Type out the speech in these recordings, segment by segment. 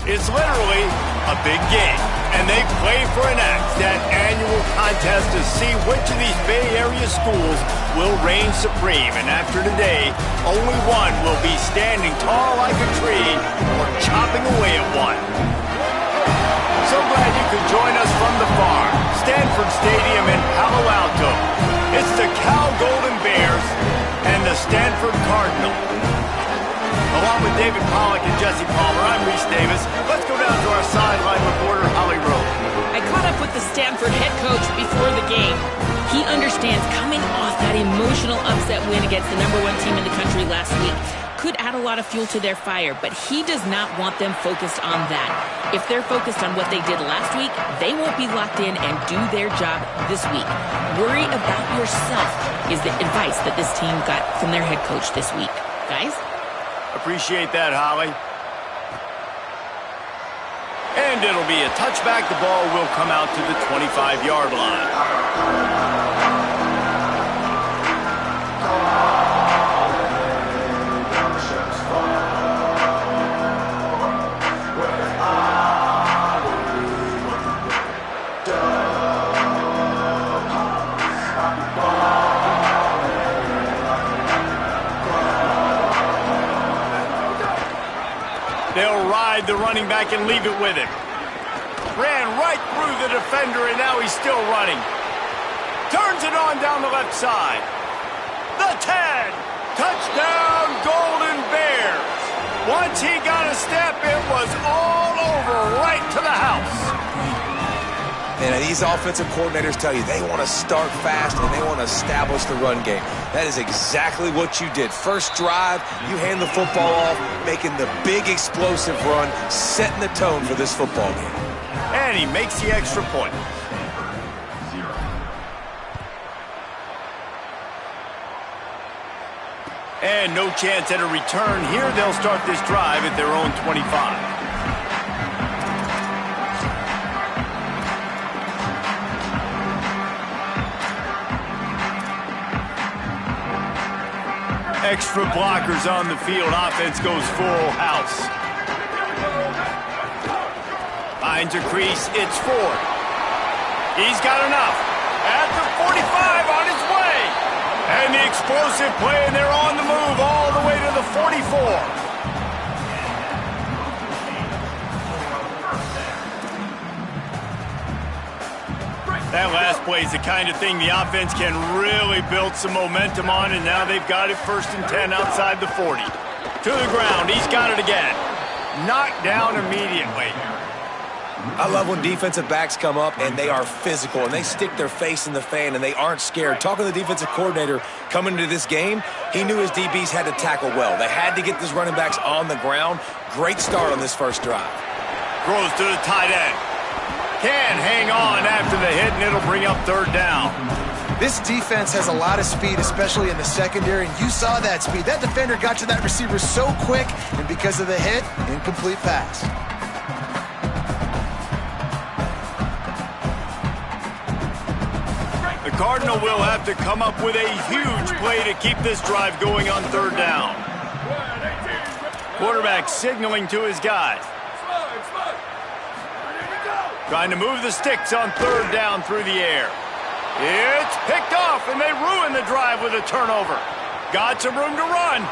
It's literally a big game, and they play for an axe, that annual contest to see which of these Bay Area schools will reign supreme. And after today, only one will be standing tall like a tree or chopping away at one. So glad you could join us from the farm, Stanford Stadium in Palo Alto. It's the Cal Golden Bears and the Stanford Cardinal. Along with David Pollack and Jesse Palmer, I'm Reese Davis. Let's go down to our sideline reporter, Holly Rowe. I caught up with the Stanford head coach before the game. He understands coming off that emotional upset win against the #1 team in the country last week could add a lot of fuel to their fire, but he does not want them focused on that. If they're focused on what they did last week, they won't be locked in and do their job this week. Worry about yourself is the advice that this team got from their head coach this week. Guys? Appreciate that, Holly. And it'll be a touchback. The ball will come out to the 25-yard line. They'll ride the running back and leave it with him. Ran right through the defender, and now he's still running. Turns it on down the left side. The 10. Touchdown, Golden Bears. Once he got a step, it was all over, right to the house. And these offensive coordinators tell you they want to start fast and they want to establish the run game. That is exactly what you did. First drive, you hand the football off, making the big explosive run, setting the tone for this football game. And he makes the extra point. And no chance at a return here. They'll start this drive at their own 25. Extra blockers on the field. Offense goes full house. Finds a crease. It's Ford. He's got enough. At the 45 on his way. And the explosive play, and they're on the move all the way to the 44. That last play is the kind of thing the offense can really build some momentum on, and now they've got it 1st and 10 outside the 40. To the ground, he's got it again. Knocked down immediately. I love when defensive backs come up and they are physical and they stick their face in the fan and they aren't scared. Talking to the defensive coordinator coming into this game, he knew his DBs had to tackle well. They had to get these running backs on the ground. Great start on this first drive. Throws to the tight end. Can hang on after the hit, and it'll bring up 3rd down. This defense has a lot of speed, especially in the secondary, and you saw that speed. That defender got to that receiver so quick, and because of the hit, incomplete pass. The Cardinal will have to come up with a huge play to keep this drive going on 3rd down. Quarterback signaling to his guys. Trying to move the sticks on 3rd down through the air. It's picked off, and they ruin the drive with a turnover. Got some room to run.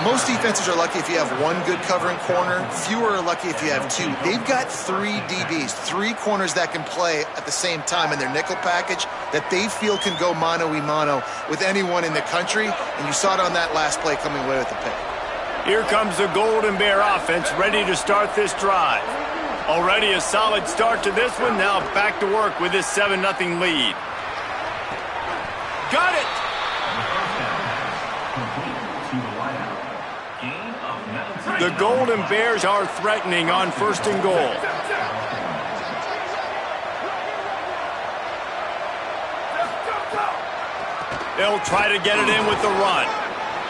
Most defenses are lucky if you have one good covering corner. Fewer are lucky if you have 2. They've got 3 DBs, 3 corners that can play at the same time in their nickel package that they feel can go mano-a-mano with anyone in the country, and you saw it on that last play coming away with the pick. Here comes the Golden Bear offense ready to start this drive. Already a solid start to this one. Now back to work with this 7-0 lead. Got it! The Golden Bears are threatening on 1st and goal. They'll try to get it in with the run.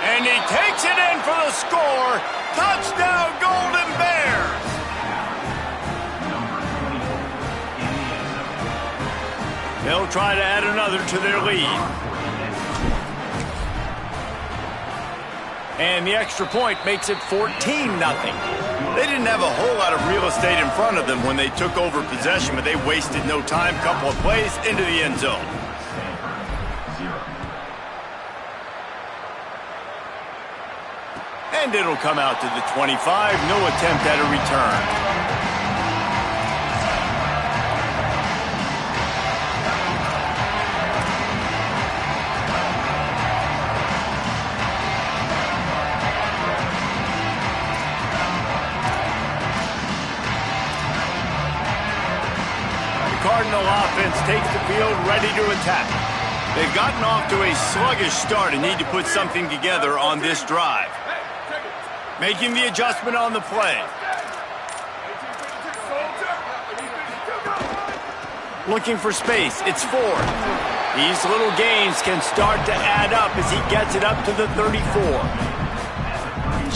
And he takes it in for the score. Touchdown, Golden Bears! They'll try to add another to their lead. And the extra point makes it 14-0. They didn't have a whole lot of real estate in front of them when they took over possession, but they wasted no time. Couple of plays into the end zone. And it'll come out to the 25. No attempt at a return. Cardinal offense takes the field, ready to attack. They've gotten off to a sluggish start and need to put something together on this drive. Making the adjustment on the play. Looking for space. It's Ford. These little gains can start to add up as he gets it up to the 34.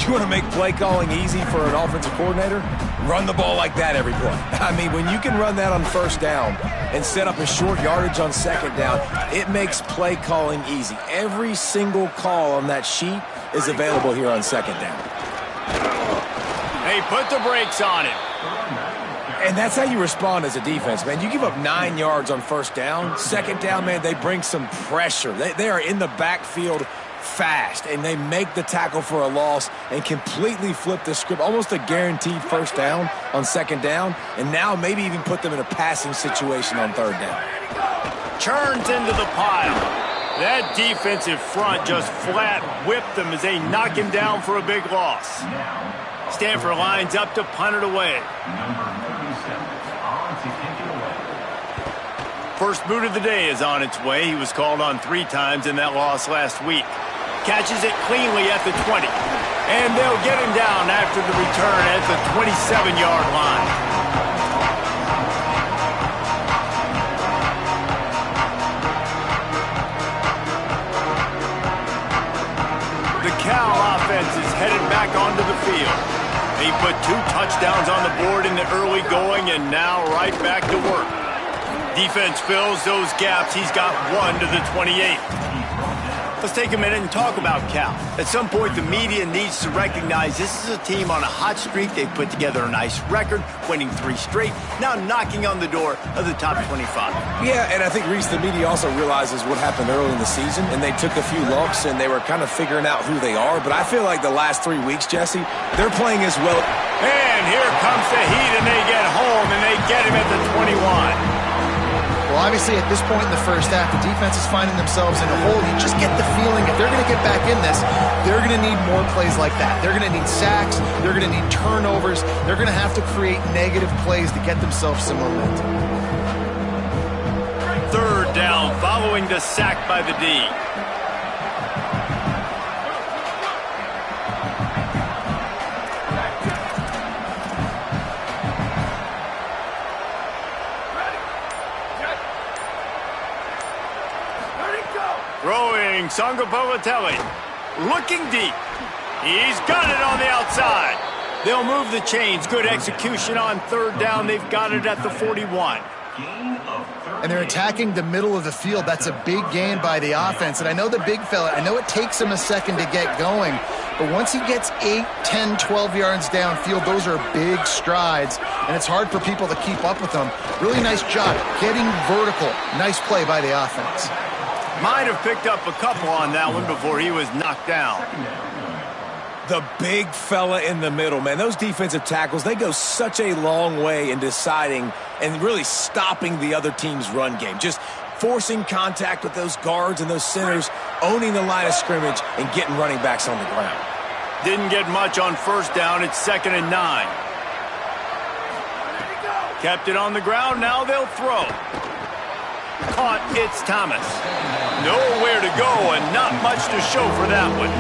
You want to make play calling easy for an offensive coordinator? Run the ball like that every play. I mean, when you can run that on first down and set up a short yardage on second down, it makes play calling easy. Every single call on that sheet is available here on second down. They put the brakes on it. And that's how you respond as a defense, man. You give up 9 yards on first down. Second down, man, they bring some pressure. They are in the backfield fast, and they make the tackle for a loss and completely flip the script, almost a guaranteed first down on second down, and now maybe even put them in a passing situation on third down. Turns into the pile. That defensive front just flat whipped them as they knock him down for a big loss. Stanford lines up to punt it away. First boot of the day is on its way. He was called on 3 times in that loss last week. Catches it cleanly at the 20. And they'll get him down after the return at the 27-yard line. The Cal offense is headed back onto the field. He put 2 touchdowns on the board in the early going and now right back to work. Defense fills those gaps. He's got 1 to the 28. Let's take a minute and talk about Cal. At some point, the media needs to recognize this is a team on a hot streak. They've put together a nice record, winning 3 straight, now knocking on the door of the top 25. Yeah, and I think, Reese, the media also realizes what happened early in the season, and they took a few lumps, and they were kind of figuring out who they are. But I feel like the last 3 weeks, Jesse, they're playing as well. And here comes the heat, and they get home, and they get him at the 21. Well, obviously, at this point in the first half, the defense is finding themselves in a hole. You just get the feeling if they're going to get back in this, they're going to need more plays like that. They're going to need sacks. They're going to need turnovers. They're going to have to create negative plays to get themselves some momentum. Third down following the sack by the D. Throwing Sangapalatelli, looking deep. He's got it on the outside. They'll move the chains. Good execution on third down. They've got it at the 41. And they're attacking the middle of the field. That's a big gain by the offense. And I know the big fella, I know it takes him a second to get going, but once he gets 8, 10, 12 yards downfield, those are big strides, and it's hard for people to keep up with them. Really nice job getting vertical. Nice play by the offense. Might have picked up a couple on that one before he was knocked down. The big fella in the middle, man. Those defensive tackles, they go such a long way in deciding and really stopping the other team's run game. Just forcing contact with those guards and those centers, owning the line of scrimmage, and getting running backs on the ground. Didn't get much on first down. It's 2nd and 9. Kept it on the ground. Now they'll throw. Caught. It's Thomas. Nowhere to go and not much to show for that one.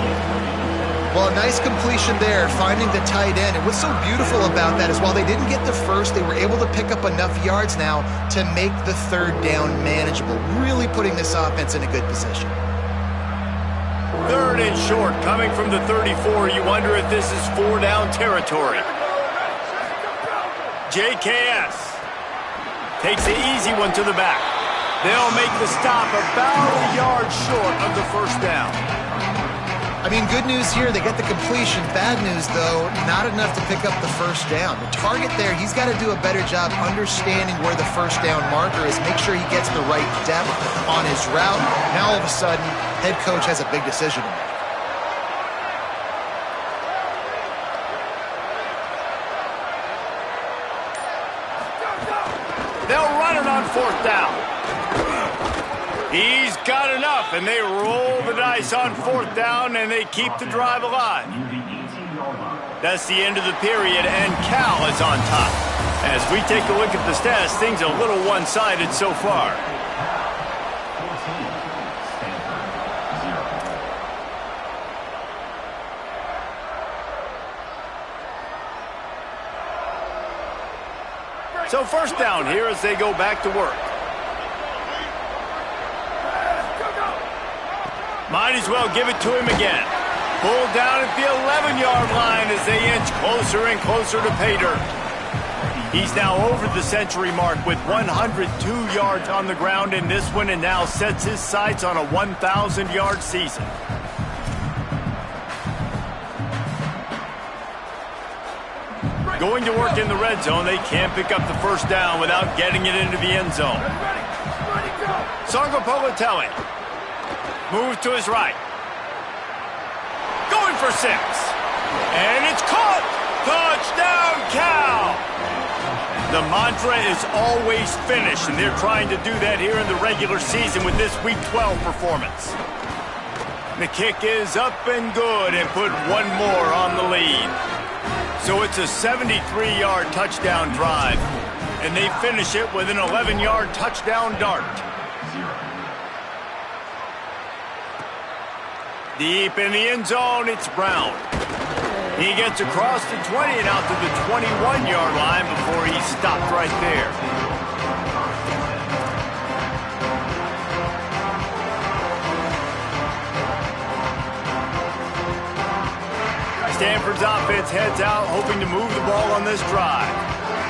Well, a nice completion there, finding the tight end. And what's so beautiful about that is while they didn't get the first, they were able to pick up enough yards now to make the third down manageable, really putting this offense in a good position. 3rd and short, coming from the 34. You wonder if this is 4-down territory. JKS takes the easy one to the back. They'll make the stop about a yard short of the first down. I mean, good news here, they get the completion. Bad news, though, not enough to pick up the first down. The target there, he's got to do a better job understanding where the first down marker is, make sure he gets the right depth on his route. Now, all of a sudden, head coach has a big decision to make. They'll run it on fourth down. He's got enough, and they roll the dice on fourth down, and they keep the drive alive. That's the end of the period, and Cal is on top. As we take a look at the stats, things are a little one-sided so far. So first down here as they go back to work. Might as well give it to him again. Pulled down at the 11-yard line as they inch closer and closer to pay dirt. He's now over the century mark with 102 yards on the ground in this one, and now sets his sights on a 1,000-yard season. Going to work in the red zone, they can't pick up the first down without getting it into the end zone. Sargopolitelli moves to his right. Going for 6. And it's caught! Touchdown, Cal! The mantra is always finish, and they're trying to do that here in the regular season with this Week 12 performance. The kick is up and good, and put one more on the lead. So it's a 73-yard touchdown drive, and they finish it with an 11-yard touchdown dart. Deep in the end zone, it's Brown. He gets across the 20 and out to the 21-yard line before he stopped right there. Stanford's offense heads out, hoping to move the ball on this drive.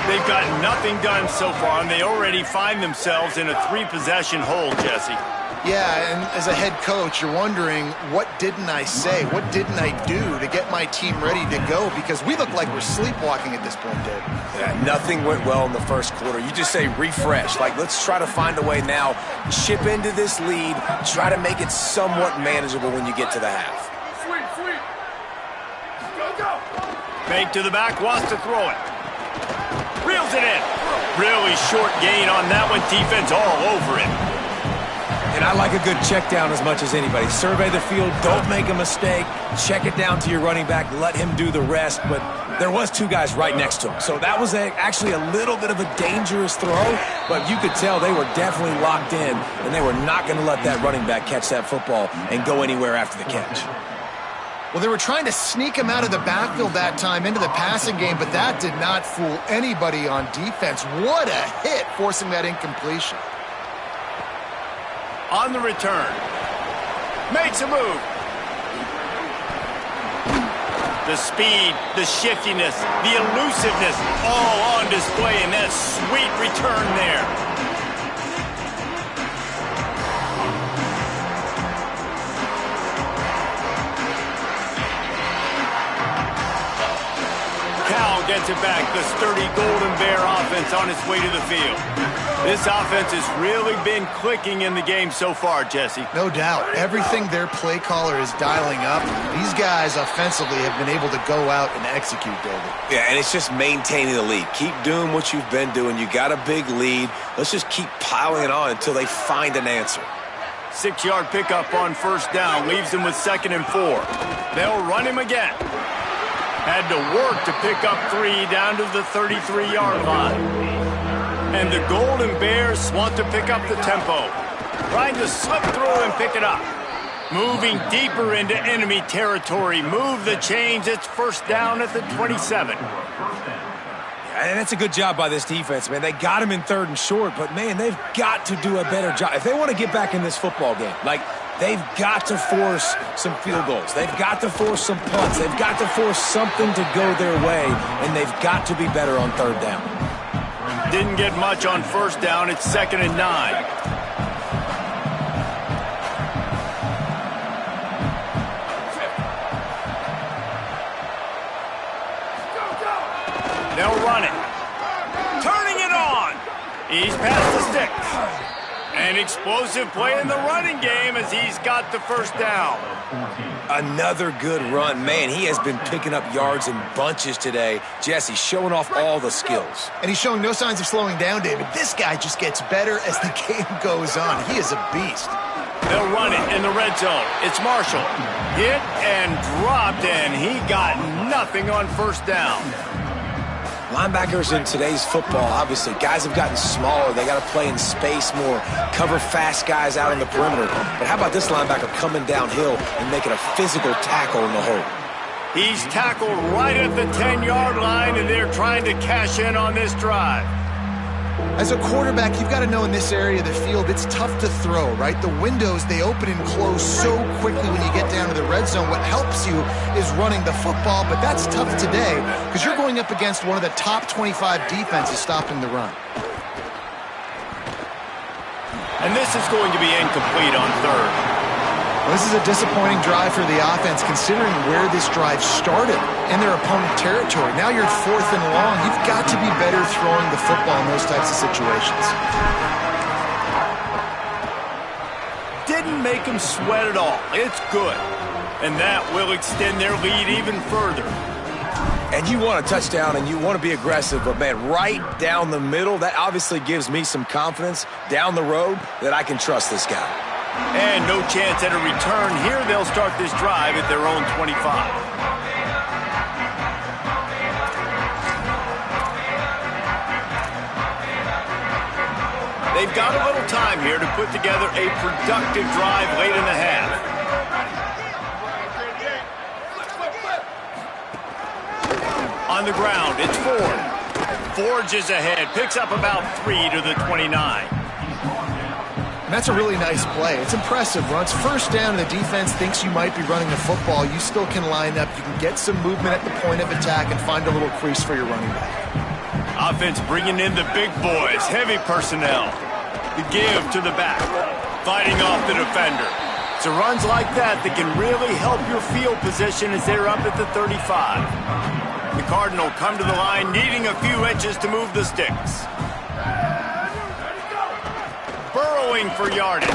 They've got nothing done so far, and they already find themselves in a 3-possession hole, Jesse. Yeah, and as a head coach, you're wondering, what didn't I say? What didn't I do to get my team ready to go? Because we look like we're sleepwalking at this point, Dave. Yeah, nothing went well in the first quarter. You just say refresh. Like, let's try to find a way now, chip into this lead, try to make it somewhat manageable when you get to the half. Fake to the back, wants to throw it. Reels it in. Really short gain on that one. Defense all over it. And I like a good check down as much as anybody. Survey the field, don't make a mistake, check it down to your running back, let him do the rest. But there was 2 guys right next to him. So that was actually a little bit of a dangerous throw, but you could tell they were definitely locked in, and they were not going to let that running back catch that football and go anywhere after the catch. Well, they were trying to sneak him out of the backfield that time into the passing game, but that did not fool anybody on defense. What a hit, forcing that incompletion. On the return. Makes a move. The speed, the shiftiness, the elusiveness, all on display in that sweet return there. Cal gets it back. The sturdy Golden Bear offense on its way to the field. This offense has really been clicking in the game so far, Jesse. No doubt. Everything their play caller is dialing up, these guys offensively have been able to go out and execute, David. Yeah, and it's just maintaining the lead. Keep doing what you've been doing. You got a big lead. Let's just keep piling it on until they find an answer. 6-yard pickup on first down leaves them with 2nd and 4. They'll run him again. Had to work to pick up 3 down to the 33-yard line. And the Golden Bears want to pick up the tempo. Trying to slip through and pick it up. Moving deeper into enemy territory. Move the chains. It's first down at the 27. And that's a good job by this defense, man. They got him in 3rd and short, but, man, they've got to do a better job. If they want to get back in this football game, like, they've got to force some field goals. They've got to force some punts. They've got to force something to go their way, and they've got to be better on 3rd down. Didn't get much on first down. It's 2nd and 9. past the sticks. An explosive play in the running game as he's got the first down. Another good run. Man, he has been picking up yards in bunches today. Jesse showing off all the skills. And he's showing no signs of slowing down, David. This guy just gets better as the game goes on. He is a beast. They'll run it in the red zone. It's Marshall. Hit and dropped, and he got nothing on first down. Linebackers in today's football, obviously, guys have gotten smaller. They got to play in space more, cover fast guys out on the perimeter. But how about this linebacker coming downhill and making a physical tackle in the hole? He's tackled right at the 10-yard line, and they're trying to cash in on this drive. As a quarterback, you've got to know in this area of the field, it's tough to throw, right? The windows, they open and close so quickly when you get down to the red zone. What helps you is running the football, but that's tough today because you're going up against one of the top 25 defenses stopping the run. And this is going to be incomplete on third. Well, this is a disappointing drive for the offense considering where this drive started in their opponent territory. Now you're at 4th and long. You've got to be better throwing the football in those types of situations. Didn't make them sweat at all. It's good. And that will extend their lead even further. And you want a touchdown and you want to be aggressive, but man, right down the middle, that obviously gives me some confidence down the road that I can trust this guy. And no chance at a return here. They'll start this drive at their own 25. They've got a little time here to put together a productive drive late in the half. On the ground, it's Ford. Forges ahead, picks up about 3 to the 29. And that's a really nice play. It's impressive. Runs first down and the defense thinks you might be running the football. You still can line up. You can get some movement at the point of attack and find a little crease for your running back. Offense bringing in the big boys, heavy personnel. The give to the back, fighting off the defender. So runs like that can really help your field position as they're up at the 35. The Cardinal come to the line, needing a few inches to move the sticks. Burrowing for yardage.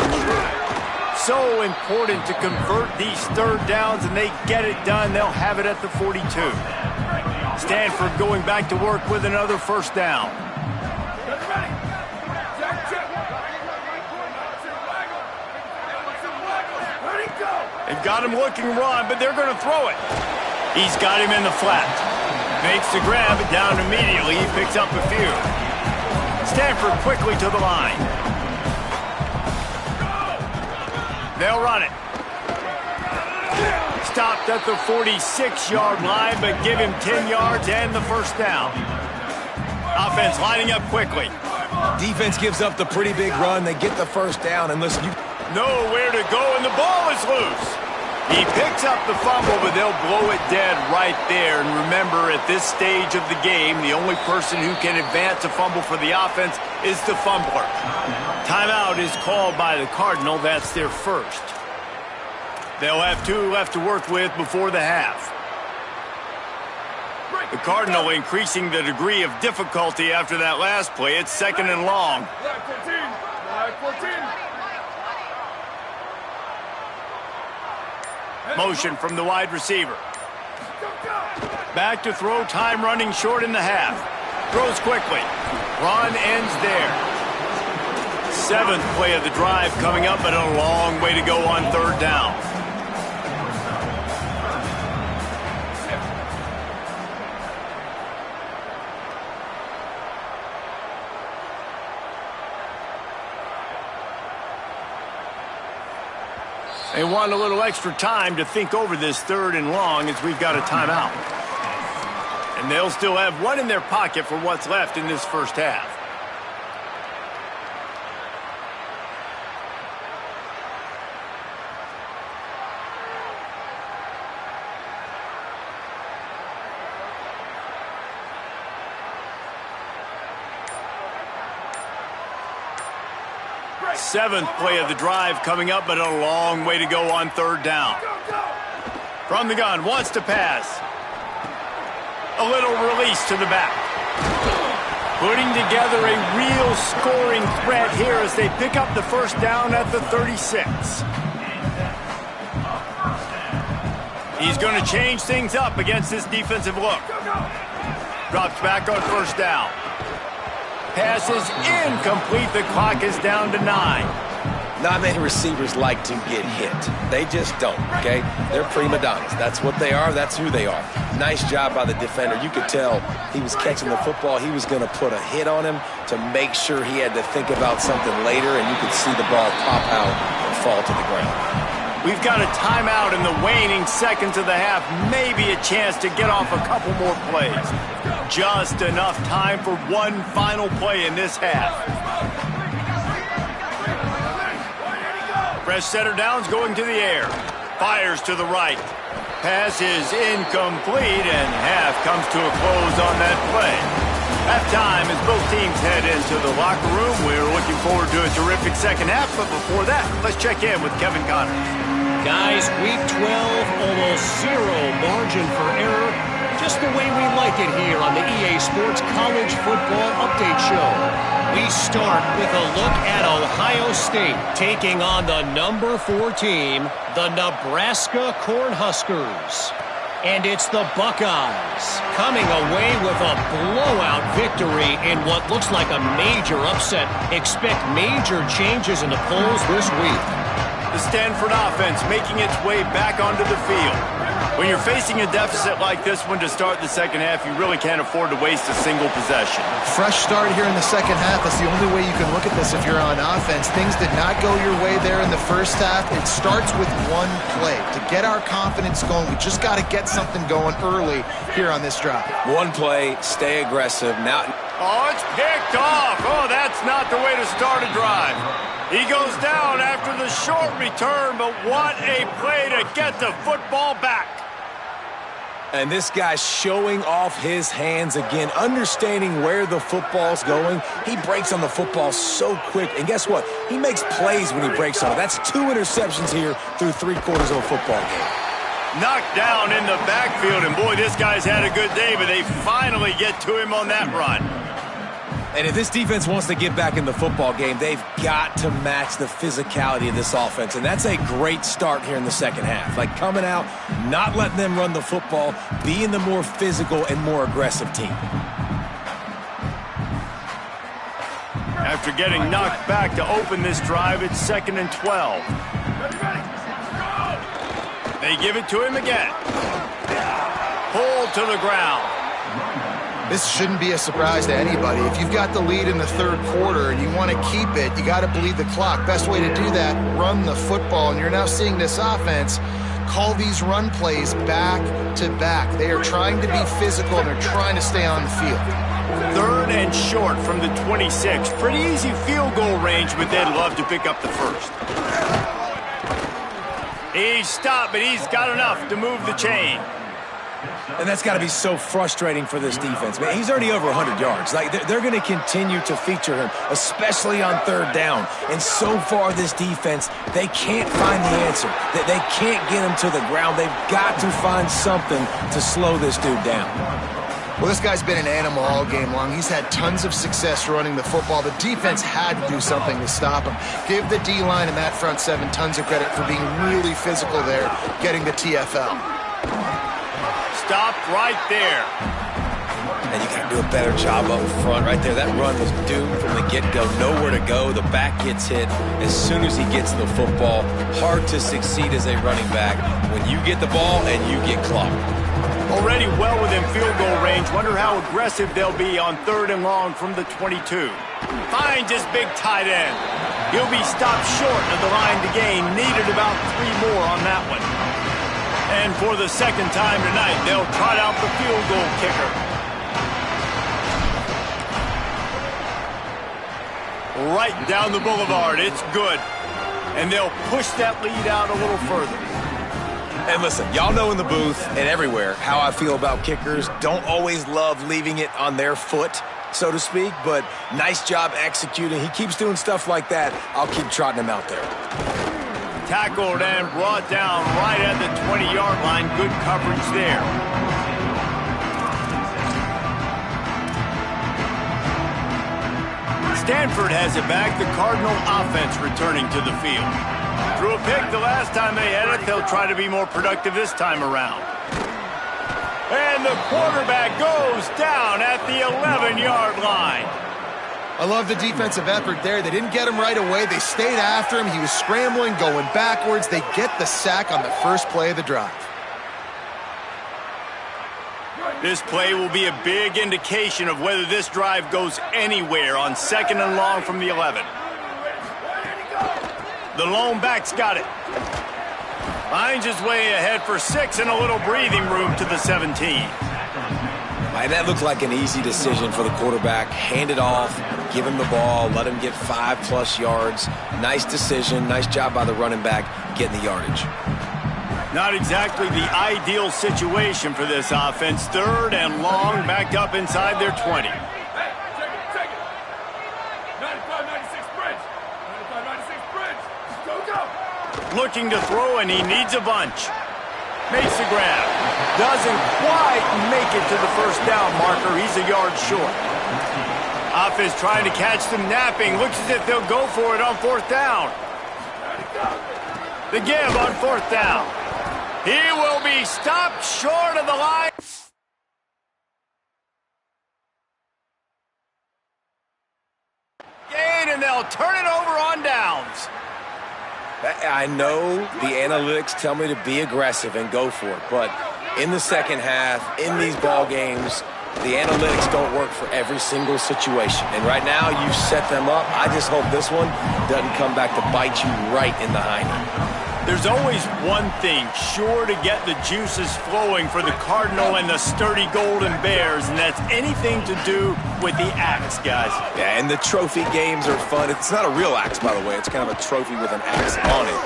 So important to convert these third downs, and they get it done. They'll have it at the 42. Stanford going back to work with another first down. They've got him looking run, but they're going to throw it. He's got him in the flat. Makes the grab, it down immediately. He picks up a few. Stanford quickly to the line. They'll run it. Stopped at the 46-yard line, but give him 10 yards and the first down. Offense lining up quickly. Defense gives up the pretty big run. They get the first down, and listen, you nowhere to go, and the ball is loose. He picks up the fumble, but they'll blow it dead right there. And remember, at this stage of the game, the only person who can advance a fumble for the offense is the fumbler. Timeout is called by the Cardinal. That's their first. They'll have 2 left to work with before the half. The Cardinal increasing the degree of difficulty after that last play. It's 2nd and long. Motion from the wide receiver. Back to throw, time running short in the half. Throws quickly. Run ends there. 7th play of the drive coming up, but a long way to go on third down. They want a little extra time to think over this 3rd and long as we've got a timeout. And they'll still have 1 in their pocket for what's left in this first half. Seventh play of the drive coming up, but a long way to go on third down. From the gun, wants to pass. A little release to the back. Putting together a real scoring threat here as they pick up the first down at the 36. He's going to change things up against this defensive look. Drops back on first down. Pass is incomplete. The clock is down to 9. Not many receivers like to get hit. They just don't, okay? They're prima donnas. That's what they are. That's who they are. Nice job by the defender. You could tell he was catching the football. He was going to put a hit on him to make sure he had to think about something later, and you could see the ball pop out and fall to the ground. We've got a timeout in the waning seconds of the half. Maybe a chance to get off a couple more plays. Just enough time for one final play in this half. Fresh setter downs going to the air. Fires to the right. Pass is incomplete, and half comes to a close on that play. Halftime as both teams head into the locker room. We're looking forward to a terrific second half, but before that, let's check in with Kevin Connors. Guys, week 12, almost zero margin for error. Just the way we like it here on the EA Sports College Football Update Show. We start with a look at Ohio State taking on the number 4 team, the Nebraska Cornhuskers. And it's the Buckeyes coming away with a blowout victory in what looks like a major upset. Expect major changes in the polls this week. The Stanford offense making its way back onto the field. When you're facing a deficit like this one to start the second half, you really can't afford to waste a single possession. Fresh start here in the second half. That's the only way you can look at this if you're on offense. Things did not go your way there in the first half. It starts with one play. To get our confidence going, we just got to get something going early here on this drive. One play, stay aggressive. Now, oh, it's picked off. Oh, that's not the way to start a drive. He goes down after the short return, but what a play to get the football back. and this guy's showing off his hands again, understanding where the football's going. He breaks on the football so quick, and guess what? He makes plays when he breaks on it. That's 2 interceptions here through 3/4 of a football game. Knocked down in the backfield, and boy, this guy's had a good day, but they finally get to him on that run. And if this defense wants to get back in the football game, they've got to match the physicality of this offense. And that's a great start here in the second half. Like coming out, not letting them run the football, being the more physical and more aggressive team. After getting knocked back to open this drive, it's 2nd and 12. They give it to him again. Pulled to the ground. This shouldn't be a surprise to anybody. If you've got the lead in the third quarter and you want to keep it, you got to bleed the clock. Best way to do that, run the football. And you're now seeing this offense call these run plays back to back. They are trying to be physical, and they're trying to stay on the field. 3rd and short from the 26. Pretty easy field goal range, but they'd love to pick up the first. He's stopped, but he's got enough to move the chain. And that's got to be so frustrating for this defense. Man, he's already over 100 yards. Like they're going to continue to feature him, especially on 3rd down. And so far, this defense, they can't find the answer. They can't get him to the ground. They've got to find something to slow this dude down. Well, this guy's been an animal all game long. He's had tons of success running the football. The defense had to do something to stop him. Give the D-line and that front 7 tons of credit for being really physical there, getting the TFL. Stopped right there. And you got to do a better job up front right there. That run was doomed from the get-go. Nowhere to go. The back gets hit as soon as he gets the football. Hard to succeed as a running back when you get the ball and you get clocked. Already well within field goal range. Wonder how aggressive they'll be on 3rd and long from the 22. Finds his big tight end. He'll be stopped short of the line to gain. Needed about 3 more on that one. And for the 2nd time tonight, they'll trot out the field goal kicker. Right down the boulevard. It's good. And they'll push that lead out a little further. And listen, y'all know in the booth and everywhere how I feel about kickers. Don't always love leaving it on their foot, so to speak, but nice job executing. He keeps doing stuff like that. I'll keep trotting him out there. Tackled and brought down right at the 20-yard line. Good coverage there. Stanford has it back. The Cardinal offense returning to the field. Threw a pick the last time they had it. They'll try to be more productive this time around. And the quarterback goes down at the 11-yard line. I love the defensive effort there. They didn't get him right away. They stayed after him. He was scrambling, going backwards. They get the sack on the first play of the drive. This play will be a big indication of whether this drive goes anywhere on 2nd and long from the 11. The lone back's got it. Finds his way ahead for 6 and a little breathing room to the 17. That looked like an easy decision for the quarterback. Hand it off, give him the ball, let him get 5+ yards. Nice decision, nice job by the running back getting the yardage. Not exactly the ideal situation for this offense. 3rd and long, backed up inside their 20. Looking to throw, and he needs a bunch. Makes the grab. Doesn't quite make it to the first down marker. He's a yard short. Offense trying to catch them napping. Looks as if they'll go for it on 4th down. The give on 4th down. He will be stopped short of the line. Gain, and they'll turn it over on downs. I know the analytics tell me to be aggressive and go for it, but in the second half, in these ball games, the analytics don't work for every single situation. And right now, you set them up. I just hope this one doesn't come back to bite you right in the hiney. There's always one thing sure to get the juices flowing for the Cardinal and the sturdy Golden Bears, and that's anything to do with the axe, guys. Yeah, and the trophy games are fun. It's not a real axe, by the way. It's kind of a trophy with an axe on it.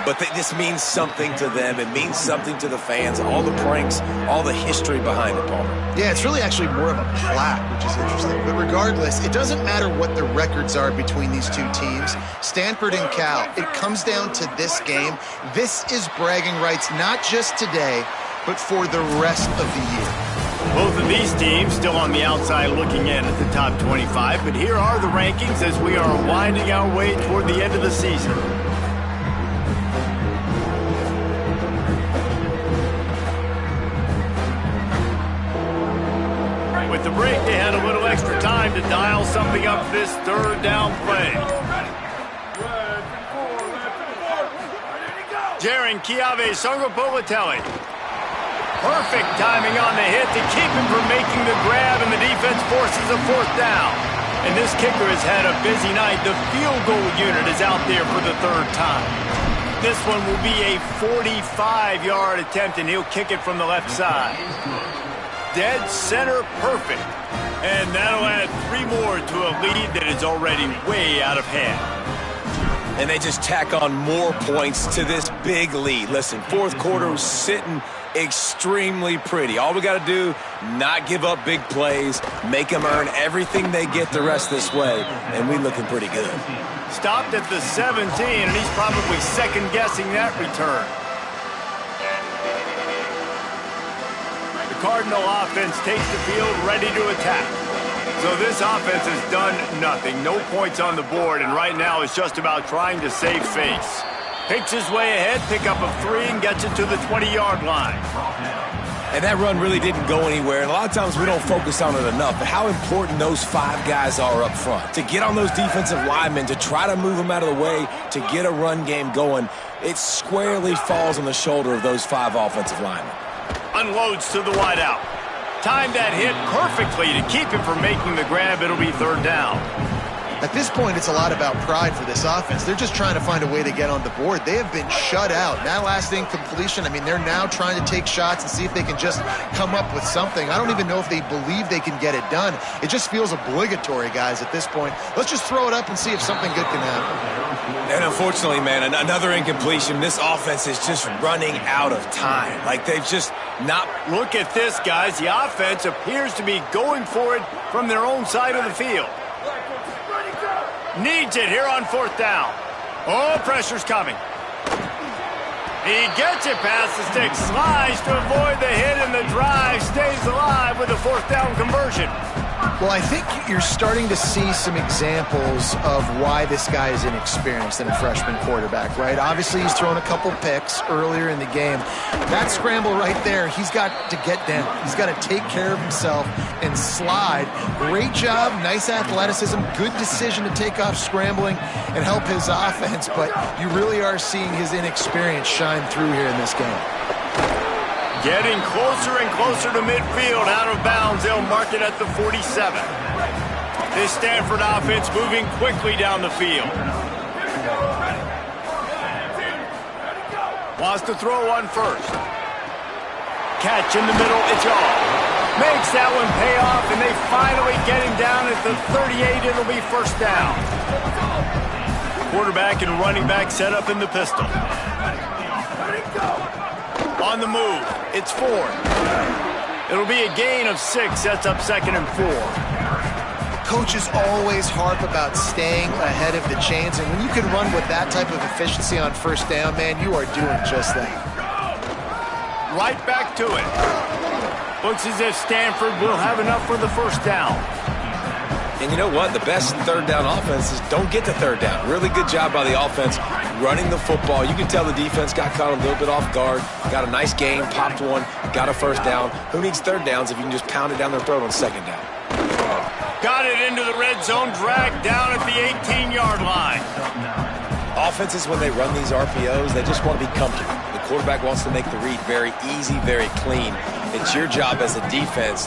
But this means something to them. It means something to the fans. All the pranks, all the history behind it, Palmer. Yeah, it's really actually more of a plaque, which is interesting. But regardless, it doesn't matter what the records are between these two teams. Stanford and Cal, it comes down to this game. This is bragging rights, not just today, but for the rest of the year. Both of these teams still on the outside looking in at the top 25, but here are the rankings as we are winding our way toward the end of the season. With the break, they had a little extra time to dial something up for this 3rd down play. Jaron Chiave Songopolitelli. Perfect timing on the hit to keep him from making the grab, and the defense forces a 4th down. And this kicker has had a busy night. The field goal unit is out there for the 3rd time. This one will be a 45-yard attempt, and he'll kick it from the left side. Dead center perfect. And that'll add 3 more to a lead that is already way out of hand. And they just tack on more points to this big lead. Listen, 4th quarter was sitting extremely pretty. All we got to do, not give up big plays, make them earn everything they get the rest this way, and we looking pretty good. Stopped at the 17, and he's probably second-guessing that return. The Cardinal offense takes the field, ready to attack. So this offense has done nothing. No points on the board, and right now it's just about trying to save face. Picks his way ahead, pick up of 3, and gets it to the 20-yard line. And that run really didn't go anywhere, and a lot of times we don't focus on it enough, but how important those 5 guys are up front. To get on those defensive linemen, to try to move them out of the way, to get a run game going, it squarely falls on the shoulder of those 5 offensive linemen. Unloads to the wideout. Timed that hit perfectly to keep him from making the grab. It'll be 3rd down. At this point, it's a lot about pride for this offense. They're just trying to find a way to get on the board. They have been shut out. That last incompletion, I mean, they're now trying to take shots and see if they can just come up with something. I don't even know if they believe they can get it done. It just feels obligatory, guys, at this point. Let's just throw it up and see if something good can happen. And unfortunately, man, another incompletion. This offense is just running out of time. Like, they've just not... Look at this, guys. The offense appears to be going for it from their own side of the field. Needs it here on 4th down. Oh, pressure's coming. He gets it past the stick, slides to avoid the hit, and the drive stays alive with a 4th down conversion. Well, I think you're starting to see some examples of why this guy is inexperienced than a freshman quarterback, right? Obviously, he's thrown a couple picks earlier in the game. That scramble right there, he's got to get down. He's got to take care of himself and slide. Great job, nice athleticism, good decision to take off scrambling and help his offense, but you really are seeing his inexperience shine through here in this game. Getting closer and closer to midfield, out of bounds. They'll mark it at the 47. This Stanford offense moving quickly down the field. Wants to throw on first. Catch in the middle, it's off. Makes that one pay off, and they finally get him down at the 38. It'll be first down. Quarterback and running back set up in the pistol. On the move, it's Ford. It'll be a gain of 6, sets up 2nd and 4. Coaches always harp about staying ahead of the chains, and when you can run with that type of efficiency on first down, man, you are doing just that. Right back to it. Looks as if Stanford will have enough for the first down. And you know what? The best third down offenses don't get to third down. Really good job by the offense running the football. You can tell the defense got caught a little bit off guard. Got a nice game, popped one, got a first down. Who needs third downs if you can just pound it down their throat on second down? Got it into the red zone, dragged down at the 18-yard line. Offenses, when they run these RPOs, they just want to be comfortable. The quarterback wants to make the read very easy, very clean. It's your job as a defense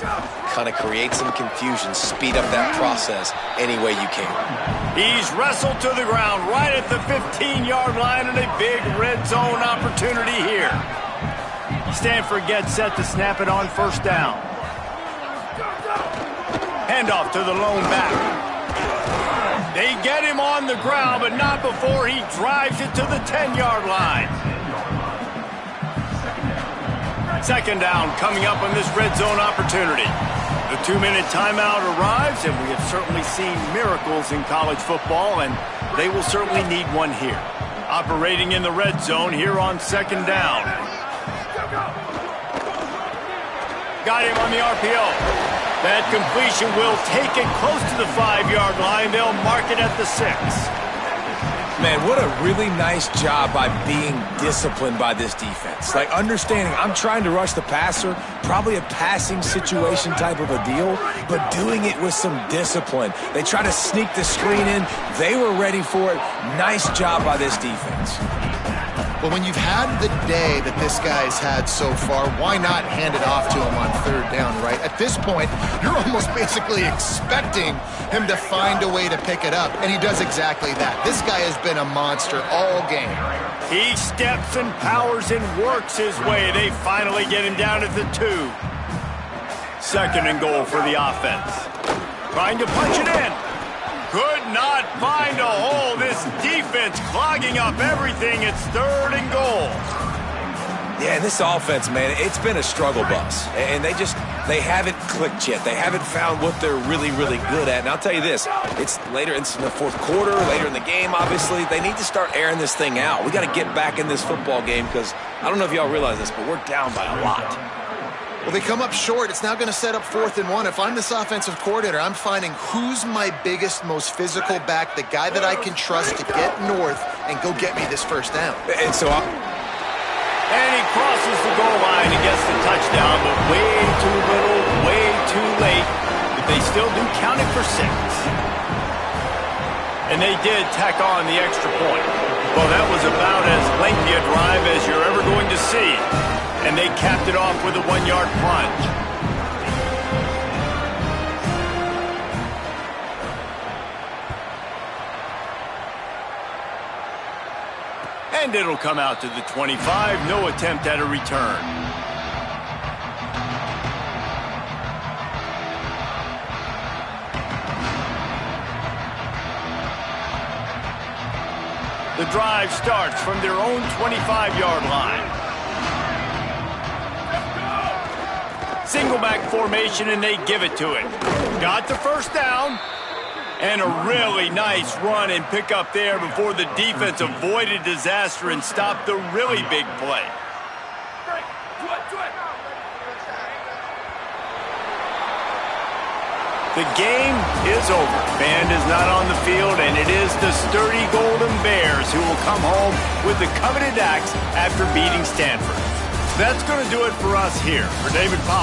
kind of create some confusion, speed up that process any way you can. He's wrestled to the ground right at the 15-yard line, and a big red zone opportunity here. Stanford gets set to snap it on first down. Handoff to the lone back. They get him on the ground, but not before he drives it to the 10-yard line. Second down coming up on this red zone opportunity. The 2-minute timeout arrives, and we have certainly seen miracles in college football, and they will certainly need one here. Operating in the red zone here on second down. Got him on the RPO. That completion will take it close to the 5-yard line. They'll mark it at the 6. Man, what a really nice job by being disciplined by this defense. Like, understanding I'm trying to rush the passer, probably a passing situation type of a deal, but doing it with some discipline. They try to sneak the screen in. They were ready for it. Nice job by this defense. Well, when you've had the day that this guy's had so far, why not hand it off to him on third down, right? At this point, you're almost basically expecting him to find a way to pick it up, and he does exactly that. This guy has been a monster all game. He steps and powers and works his way. They finally get him down at the 2. Second and goal for the offense. Trying to punch it in. Could not find a hole. This defense clogging up everything. It's third and goal. Yeah, this offense, man, it's been a struggle bus. And they haven't clicked yet. They haven't found what they're really, really good at. And I'll tell you this, it's later in the fourth quarter, later in the game, obviously. They need to start airing this thing out. We got to get back in this football game because I don't know if y'all realize this, but we're down by a lot. Well, they come up short. It's now going to set up 4th and 1. If I'm this offensive coordinator, I'm finding who's my biggest, most physical back, the guy that I can trust to get north and go get me this first down. And so And he crosses the goal line and gets the touchdown, but way too little, way too late. But they still do count it for 6. And they did tack on the extra point. Well, that was about as lengthy a drive as you're ever going to see. And they capped it off with a 1-yard plunge. And it'll come out to the 25. No attempt at a return. The drive starts from their own 25-yard line. Single back formation, and they give it to it. Got the first down. And a really nice run and pick up there before the defense avoided disaster and stopped the really big play. The game is over. Band is not on the field, and it is the sturdy Golden Bears who will come home with the coveted axe after beating Stanford. That's going to do it for us here. For David Pollack.